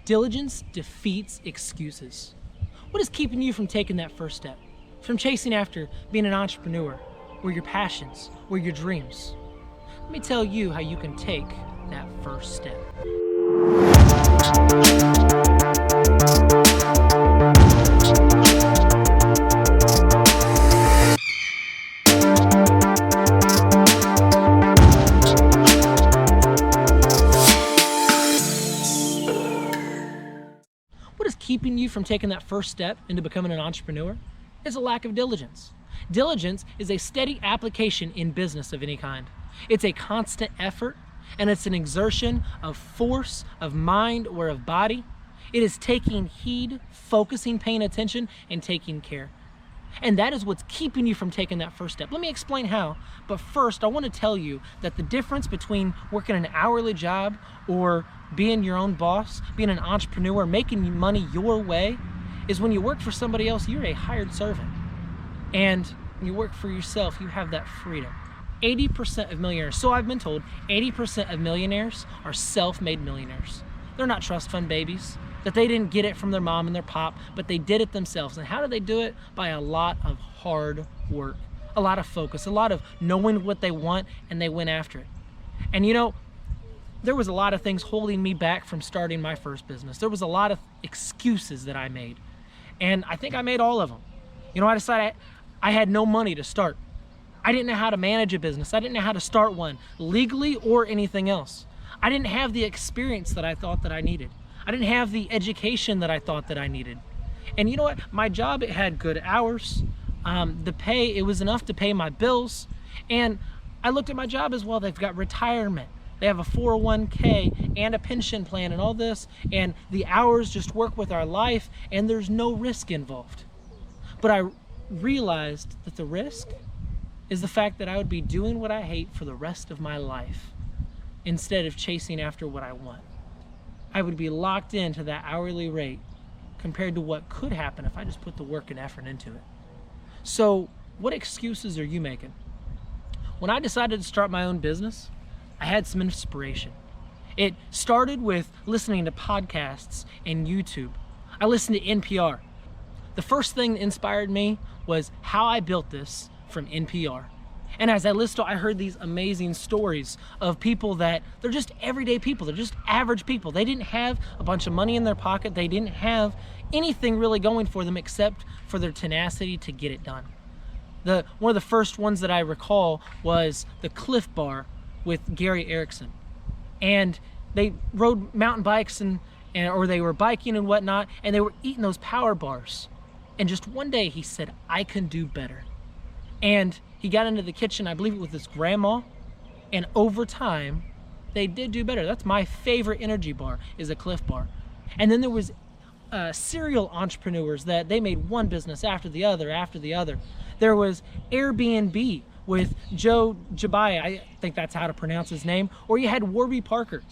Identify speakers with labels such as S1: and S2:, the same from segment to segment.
S1: Diligence defeats excuses. What is keeping you from taking that first step? From chasing after being an entrepreneur, or your passions, or your dreams? Let me tell you how you can take that first step. What is keeping you from taking that first step into becoming an entrepreneur? It's a lack of diligence. Diligence is a steady application in business of any kind. It's a constant effort, and it's an exertion of force, of mind, or of body. It is taking heed, focusing, paying attention, and taking care. And that is what's keeping you from taking that first step. Let me explain how, but first I want to tell you that the difference between working an hourly job or being your own boss, being an entrepreneur, making money your way, is when you work for somebody else, you're a hired servant. And when you work for yourself, you have that freedom. 80% of millionaires, so I've been told, 80% of millionaires are self-made millionaires. They're not trust fund babies, that they didn't get it from their mom and their pop, but they did it themselves. And how do they do it? By a lot of hard work, a lot of focus, a lot of knowing what they want, and they went after it. And you know, there was a lot of things holding me back from starting my first business. There was a lot of excuses that I made, and I think I made all of them. You know, I decided I had no money to start. I didn't know how to manage a business. I didn't know how to start one legally or anything else. I didn't have the experience that I thought that I needed. I didn't have the education that I thought that I needed. And you know what? My job, it had good hours. The pay, it was enough to pay my bills. And I looked at my job as well. They've got retirement. They have a 401k and a pension plan and all this. And the hours just work with our life, and there's no risk involved. But I realized that the risk is the fact that I would be doing what I hate for the rest of my life instead of chasing after what I want. I would be locked into that hourly rate compared to what could happen if I just put the work and effort into it. So what excuses are you making? When I decided to start my own business, I had some inspiration. It started with listening to podcasts and YouTube. I listened to NPR. The first thing that inspired me was how I built this from NPR. And as I listened, I heard these amazing stories of people that they're just everyday people. They're just average people. They didn't have a bunch of money in their pocket. They didn't have anything really going for them except for their tenacity to get it done. One of the first ones that I recall was the Cliff Bar with Gary Erickson. And they rode mountain bikes or they were biking and whatnot, and they were eating those power bars. And just one day he said, I can do better. And he got into the kitchen, I believe it was his grandma, and over time, they did do better. That's my favorite energy bar, is a Cliff Bar. And then there was serial entrepreneurs that they made one business after the other, after the other. There was Airbnb with Joe Jabaya, I think that's how to pronounce his name, or you had Warby Parker.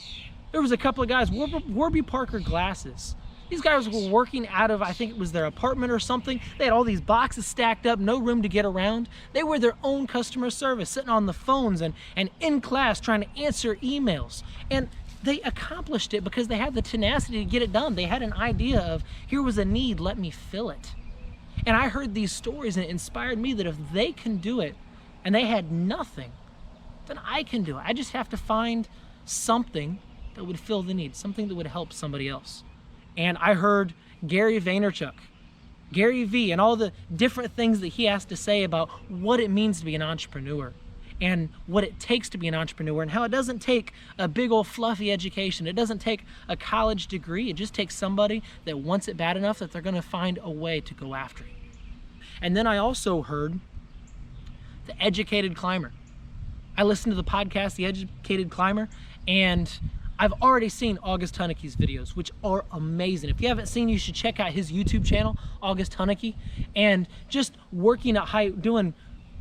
S1: There was a couple of guys, Warby Parker glasses. These guys were working out of, I think it was their apartment or something. They had all these boxes stacked up, no room to get around. They were their own customer service, sitting on the phones and in class trying to answer emails. And they accomplished it because they had the tenacity to get it done. They had an idea of, here was a need, let me fill it. And I heard these stories and it inspired me that if they can do it and they had nothing, then I can do it. I just have to find something that would fill the need, something that would help somebody else. And I heard Gary Vaynerchuk, Gary V, and all the different things that he has to say about what it means to be an entrepreneur and what it takes to be an entrepreneur, and how it doesn't take a big old fluffy education. It doesn't take a college degree. It just takes somebody that wants it bad enough that they're going to find a way to go after it. And then I also heard The Educated Climber. I listened to the podcast, The Educated Climber, and I've already seen August Hunnicke's videos, which are amazing. If you haven't seen, you should check out his YouTube channel, August Hunnecke. And just working at height, doing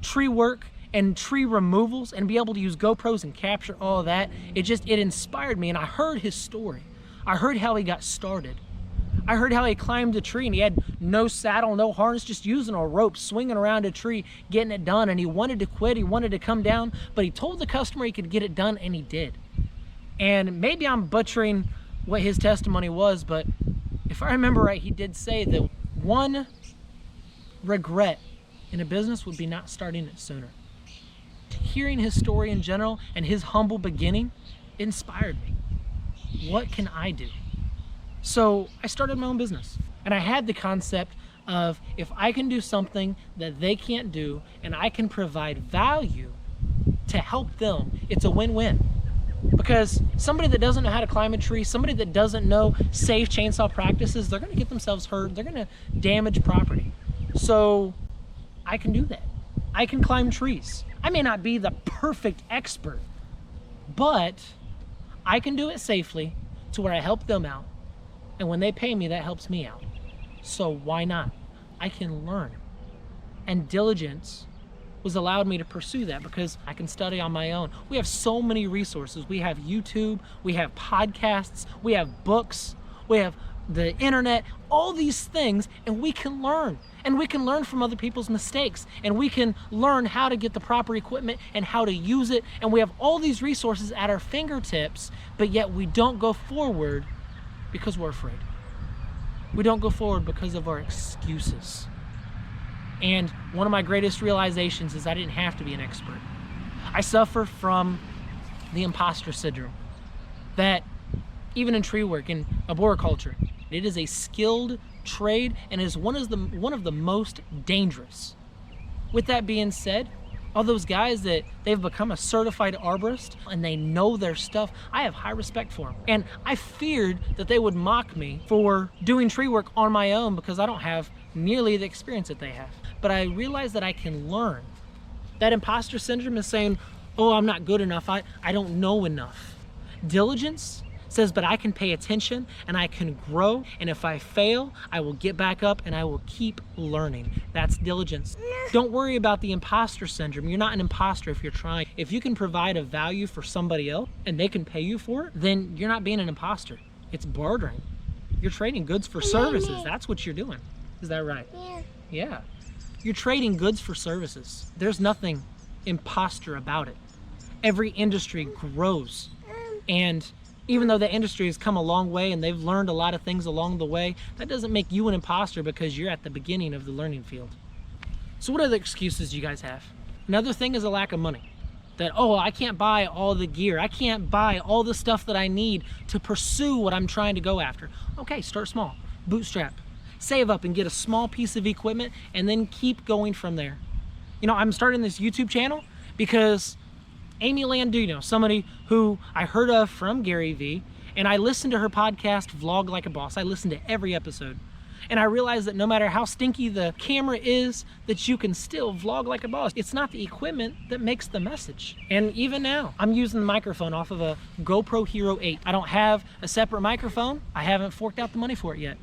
S1: tree work and tree removals, and be able to use GoPros and capture all of that, it inspired me. And I heard his story. I heard how he got started. I heard how he climbed a tree and he had no saddle, no harness, just using a rope, swinging around a tree, getting it done. And he wanted to quit, he wanted to come down, but he told the customer he could get it done, and he did. And maybe I'm butchering what his testimony was, but if I remember right, he did say that one regret in a business would be not starting it sooner. Hearing his story in general and his humble beginning inspired me. What can I do? So I started my own business, and I had the concept of, if I can do something that they can't do and I can provide value to help them, it's a win-win. Because somebody that doesn't know how to climb a tree, somebody that doesn't know safe chainsaw practices, they're going to get themselves hurt, they're going to damage property. So I can do that. I can climb trees. I may not be the perfect expert, but I can do it safely to where I help them out. And when they pay me, that helps me out. So why not? I can learn. And Diligence was allowed me to pursue that because I can study on my own. We have so many resources. We have YouTube, we have podcasts, we have books, we have the internet, all these things, and we can learn. And we can learn from other people's mistakes, and we can learn how to get the proper equipment and how to use it. And we have all these resources at our fingertips, but yet we don't go forward because we're afraid. We don't go forward because of our excuses. And one of my greatest realizations is I didn't have to be an expert. I suffer from the imposter syndrome, that even in tree work, in arboriculture, it is a skilled trade and is one of the most dangerous. With that being said, all those guys that they've become a certified arborist and they know their stuff, I have high respect for them. And I feared that they would mock me for doing tree work on my own because I don't have nearly the experience that they have. But I realized that I can learn. That imposter syndrome is saying, oh, I'm not good enough, I don't know enough. Diligence says, but I can pay attention and I can grow, and if I fail, I will get back up and I will keep learning. That's diligence. Don't worry about the imposter syndrome. You're not an imposter if you're trying. If you can provide a value for somebody else and they can pay you for it, then you're not being an imposter. It's bartering. You're trading goods for services. That's what you're doing. Is that right? Yeah. You're trading goods for services. There's nothing imposter about it. Every industry grows, and even though the industry has come a long way and they've learned a lot of things along the way, that doesn't make you an imposter because you're at the beginning of the learning field. So what are the excuses you guys have? Another thing is a lack of money. That, oh, I can't buy all the gear. I can't buy all the stuff that I need to pursue what I'm trying to go after. Okay, start small. Bootstrap. Save up and get a small piece of equipment and then keep going from there. You know, I'm starting this YouTube channel because Amy Landino, somebody who I heard of from Gary Vee, and I listened to her podcast, Vlog Like a Boss. I listened to every episode. And I realized that no matter how stinky the camera is, that you can still vlog like a boss. It's not the equipment that makes the message. And even now, I'm using the microphone off of a GoPro Hero 8. I don't have a separate microphone. I haven't forked out the money for it yet.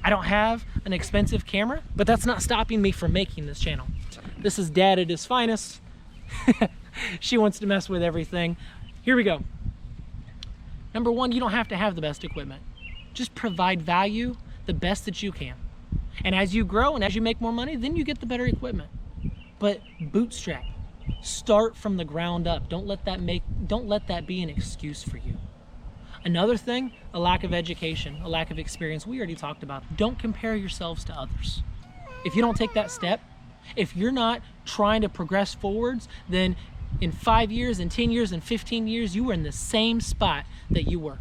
S1: I don't have an expensive camera, but that's not stopping me from making this channel. This is Dad at his finest. She wants to mess with everything. Here we go. Number one, you don't have to have the best equipment. Just provide value the best that you can. And as you grow and as you make more money, then you get the better equipment. But bootstrap. Start from the ground up. Don't let that be an excuse for you. Another thing, a lack of education, a lack of experience. We already talked about. Don't compare yourselves to others. If you don't take that step, if you're not trying to progress forwards, then in 5 years, in 10 years, in 15 years, you were in the same spot that you were.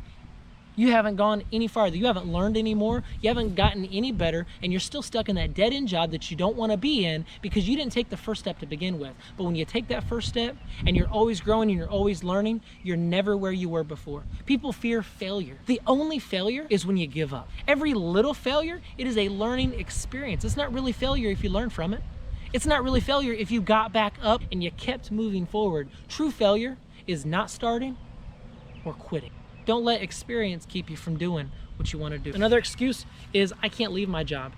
S1: You haven't gone any farther. You haven't learned any more. You haven't gotten any better, and you're still stuck in that dead-end job that you don't want to be in because you didn't take the first step to begin with. But when you take that first step and you're always growing and you're always learning, you're never where you were before. People fear failure. The only failure is when you give up. Every little failure, it is a learning experience. It's not really failure if you learn from it. It's not really failure if you got back up and you kept moving forward. True failure is not starting or quitting. Don't let experience keep you from doing what you want to do. Another excuse is I can't leave my job.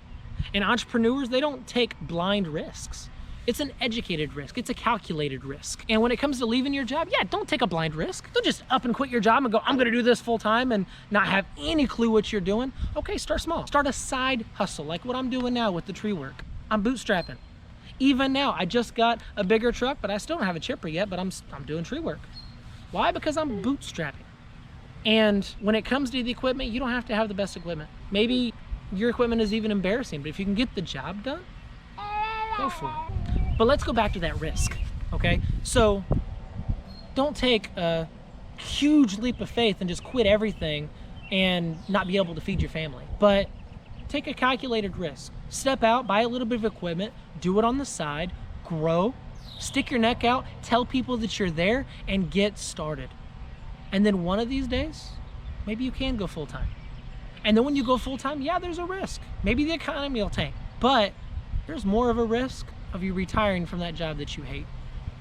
S1: And entrepreneurs, they don't take blind risks. It's an educated risk. It's a calculated risk. And when it comes to leaving your job, yeah, don't take a blind risk. Don't just up and quit your job and go, I'm going to do this full time and not have any clue what you're doing. Okay, start small. Start a side hustle like what I'm doing now with the tree work. I'm bootstrapping. Even now, I just got a bigger truck, but I still don't have a chipper yet, but I'm doing tree work. Why? Because I'm bootstrapping. And when it comes to the equipment, you don't have to have the best equipment. Maybe your equipment is even embarrassing, but if you can get the job done, go for it. But let's go back to that risk, okay? So don't take a huge leap of faith and just quit everything and not be able to feed your family. But take a calculated risk. Step out, buy a little bit of equipment, do it on the side, grow, stick your neck out, tell people that you're there, and get started. And then one of these days, maybe you can go full-time. And then when you go full-time, yeah, there's a risk. Maybe the economy will tank, but there's more of a risk of you retiring from that job that you hate.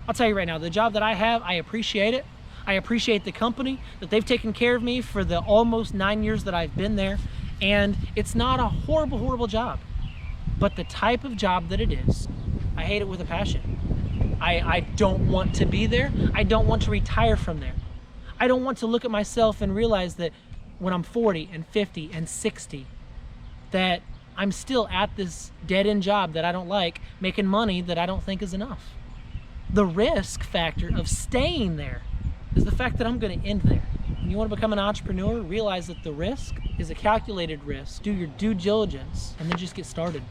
S1: I'll tell you right now, the job that I have, I appreciate it. I appreciate the company, that they've taken care of me for the almost 9 years that I've been there. And it's not a horrible, horrible job. But the type of job that it is, I hate it with a passion. I don't want to be there. I don't want to retire from there. I don't want to look at myself and realize that when I'm 40 and 50 and 60, that I'm still at this dead-end job that I don't like, making money that I don't think is enough. The risk factor of staying there is the fact that I'm going to end there. When you want to become an entrepreneur, realize that the risk is a calculated risk. Do your due diligence and then just get started.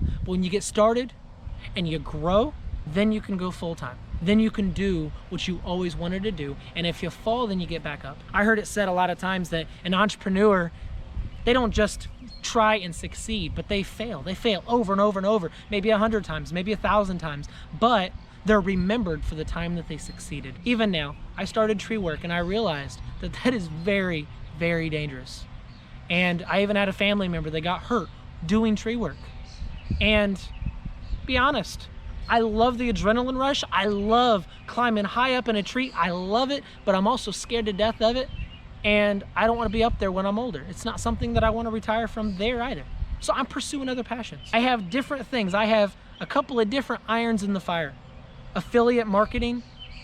S1: But when you get started and you grow, then you can go full-time. Then you can do what you always wanted to do. And if you fall, then you get back up. I heard it said a lot of times that an entrepreneur, they don't just try and succeed, but they fail. They fail over and over and over, maybe 100 times, maybe 1,000 times, but they're remembered for the time that they succeeded. Even now, I started tree work and I realized that that is very, very dangerous. And I even had a family member that got hurt doing tree work. And be honest, I love the adrenaline rush. I love climbing high up in a tree. I love it, but I'm also scared to death of it. And I don't want to be up there when I'm older. It's not something that I want to retire from there either. So I'm pursuing other passions. I have different things. I have a couple of different irons in the fire. Affiliate marketing,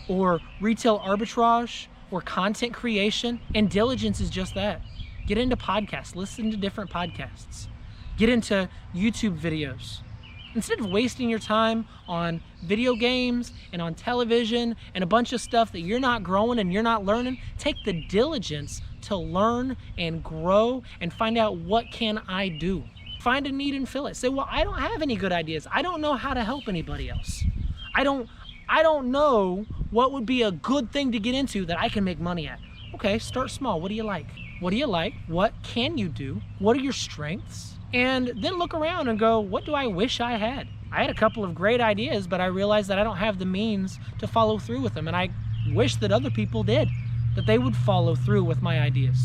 S1: or retail arbitrage, or content creation. And diligence is just that. Get into podcasts, listen to different podcasts. Get into YouTube videos. Instead of wasting your time on video games and on television and a bunch of stuff that you're not growing and you're not learning, take the diligence to learn and grow and find out, what can I do? Find a need and fill it. Say, well, I don't have any good ideas. I don't know how to help anybody else. I don't know what would be a good thing to get into that I can make money at. Okay, start small. What do you like? What do you like? What can you do? What are your strengths? And then look around and go, what do I wish I had? I had a couple of great ideas, but I realized that I don't have the means to follow through with them. And I wish that other people did, that they would follow through with my ideas.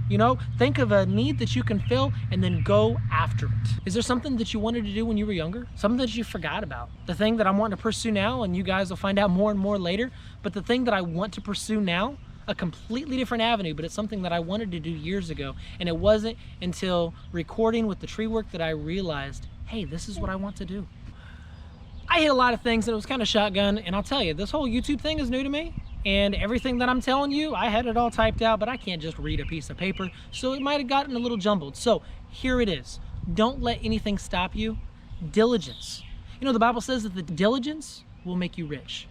S1: You know, think of a need that you can fill and then go after it. Is there something that you wanted to do when you were younger? Something that you forgot about? The thing that I'm wanting to pursue now, and you guys will find out more and more later, but the thing that I want to pursue now, a completely different avenue, but it's something that I wanted to do years ago. And it wasn't until recording with the tree work that I realized, hey, this is what I want to do. I hit a lot of things and it was kind of shotgun. And I'll tell you, this whole YouTube thing is new to me. And everything that I'm telling you, I had it all typed out, but I can't just read a piece of paper. So it might have gotten a little jumbled. So here it is. Don't let anything stop you. Diligence. You know, the Bible says that the diligence will make you rich.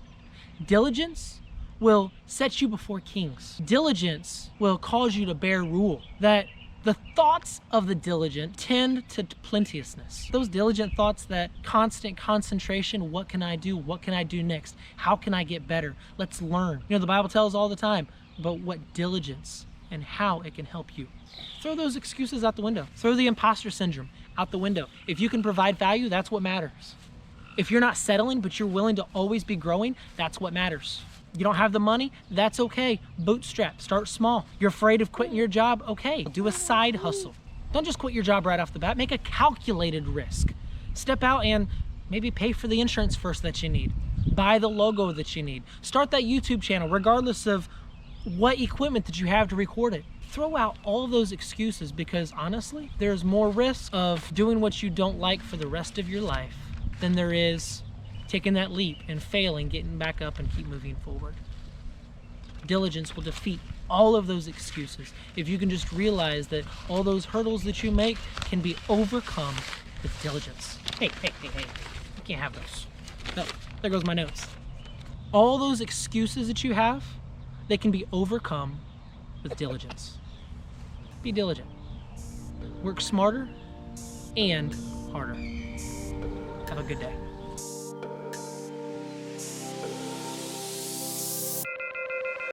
S1: Diligence will set you before kings. Diligence will cause you to bear rule. That the thoughts of the diligent tend to plenteousness. Those diligent thoughts, that constant concentration, what can I do? What can I do next? How can I get better? Let's learn. You know, the Bible tells all the time about what diligence and how it can help you. Throw those excuses out the window. Throw the imposter syndrome out the window. If you can provide value, that's what matters. If you're not settling, but you're willing to always be growing, that's what matters. You don't have the money? That's okay. Bootstrap, start small. You're afraid of quitting your job? Okay, do a side hustle. Don't just quit your job right off the bat. Make a calculated risk. Step out and maybe pay for the insurance first that you need. Buy the logo that you need. Start that YouTube channel regardless of what equipment that you have to record it. Throw out all those excuses, because honestly, there's more risk of doing what you don't like for the rest of your life than there is taking that leap and failing, getting back up and keep moving forward. Diligence will defeat all of those excuses if you can just realize that all those hurdles that you make can be overcome with diligence. Hey, you can't have those. No, there goes my notes. All those excuses that you have, they can be overcome with diligence. Be diligent. Work smarter and harder. Have a good day.